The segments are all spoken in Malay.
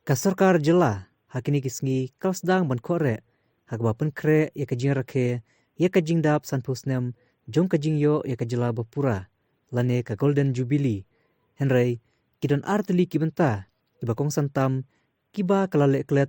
Kasorkar jela hakini kisngi kalsdang ban kore hakba penkre ya kajing rakhe ya kajing dap sanpusnem jong kajing yo ya kajela bapura lane ka golden jubilee henry kidon arteli kibenta kiba kong santam kiba kalale klet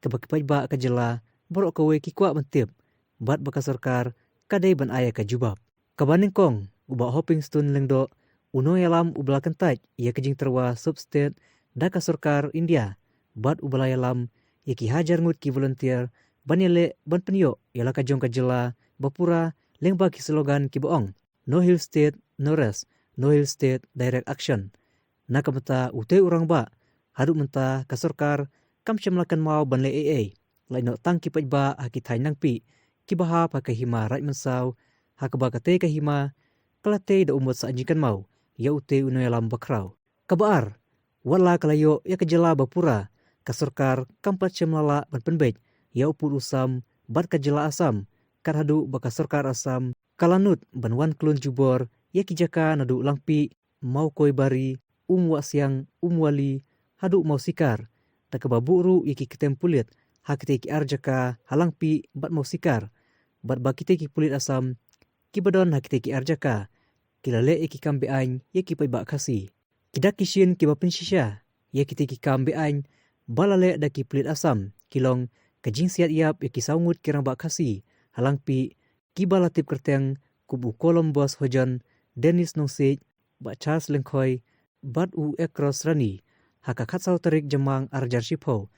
kiba kipaiba kajela borok kawe kikwa bentip bat baka sarkar kadai ban aya ka jubab kabaning kong uba hopping stone lengdo uno yalam ubla kentaj ya kajing terwa substate daka sarkar India bat ubalaya lam yaki hajar ngut ki volunteer banile ban penyo yala kajong kajela bapura lengba ki slogan ki boong no hill state no rest no hill state direct action nakamata ute urang ba hadu menta kasorkar kam chemlakan mau banle aa laino tang ki pajba haki thai nang pi ki baha pa ka hima right mensaw hakba kate ka hima klate da umot sa anjikan mau ya ute uno yalam bakraw kabar wala kalayo ya kajela bapura kasorkar kampat cemlala ban penbej ya upur usam bat kajela asam karhadu baka sorkar asam kalanut ban wan klun jubor ya kijaka nadu langpi mau koi bari wasiang wali hadu mau sikar takababuru yaki ketempulit hakite ki arjaka halangpi bat mau sikar bat bakite ki pulit asam kibadon hakite ki arjaka kilale yaki kambe ain yaki paiba kasi kidak kishin kiba pensisya yakite ki kambe ain balale daki pelit asam kilong kajing siat yap yaki saungut kirang bak kasi halangpi kibalatip kerteng kubu kolom bos hojan Dennis Nungsej bak Charles Lengkhoy bat u ekros rani haka khatsau tarik jamang arjar shipho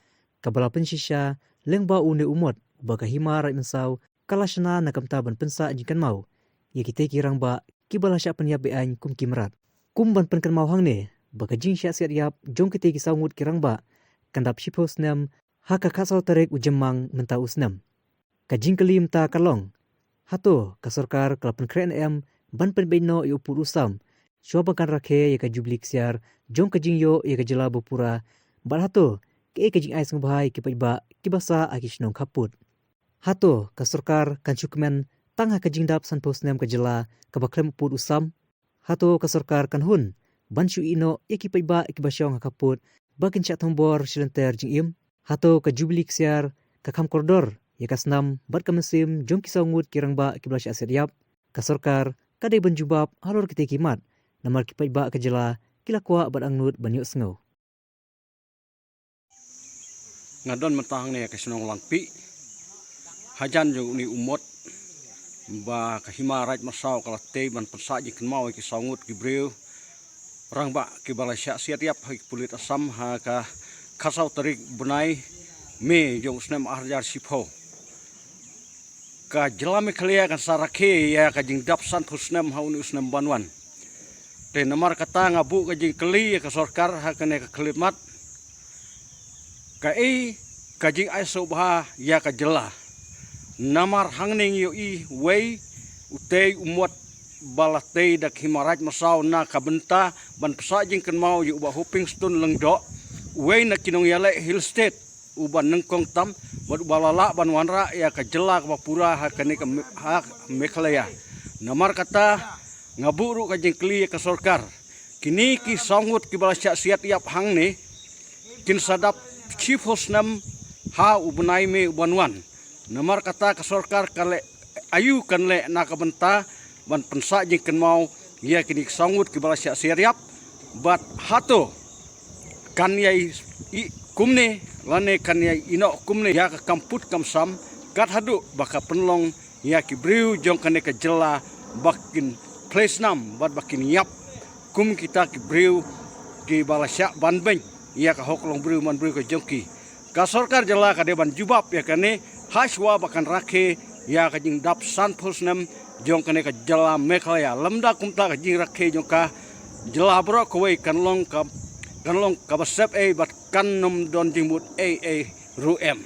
kabala pensisya lengba une umot baka hima rai mensau kalashna nakamta ban pensa jikan mau yakite kirang ba kibala sya penyap beain kum kimrat kum ban penkan mau hangne baka jing sya siat yap jong kite ki saungut kirang ba kandap shipos nem haka kasau tarik ujemang menta usnem kajing kelim ta kalong hato kasorkar kalapan kren ban penbeno yu purusam shobakan rakhe ya ka jublik siar jong kajing yo ya ka jela bopura bal hato ke kajing ais ngbai ki paiba kibasa akishnong kaput hato kasorkar kanchukmen tangha kajing dap sanpos nem ka jela ka bakrem pur usam hato kasorkar kanhun banshu ino yaki paiba kibasyong kaput bakin chat hombor silenter jing im hato ka jublik siar ka kham kordor ya kasnam bat kamesim jong kisaungut kirangba kiblash asyap kasorkar kadai banjubab halor kite kimat namar kipaiba kajela kilakwa bat angnut banyu sengau ngadon mentang ne kasunong langpi hajan jong ni umot ba kahima right masau kala te ban pensa jikin mau ki saungut gibreu rang ba ki balasya siap hak pulit asam ha ka khasau tarik bunai me jong snem arjar sipho ka jelame khalia kan sarakhe ya ka jing dap san thusnem haun usnem banwan te namar kata ngabu ka jing kli ka sarkar ha kane ka khlimat ka ka jing ai sobha ya ka jela namar hangning yo wei utei umot balate dak himaraj masau na kabenta ban pesajing kan mau yu ba hopping stone lengdo wei na kinong yale hill state uban nengkong tam bad balala ban wanra ya ka jela ka pura ha kane ka mekhlaya namar kata ngaburu ka jengkli ka sorkar kini ki songut ki balasya siat yap hang ne kin sadap chief hosnam ha ubnai me ubanwan namar kata ka sorkar kale ayu kan le na ka benta ban pensa jingken mau ya kini sangut ki balasya siap bat hato kan yai kumne lane kan yai ino kumne ya ka kamput kamsam kat hadu baka penlong ya ki briu jong kane ka jela bakin place nam bat bakin yap kum kita ki briu ki balasya banben ya ka hoklong briu man briu ka jongki ka sorkar jela ka deban jubab ya kane haswa bakan rakhe ya ka jing dap san phusnem jong kane ka jela mekhlaya lamda kumta ka jing rakhe jong ka jela bro ko wei kanlong ka basep bat kannom don jingmut ruem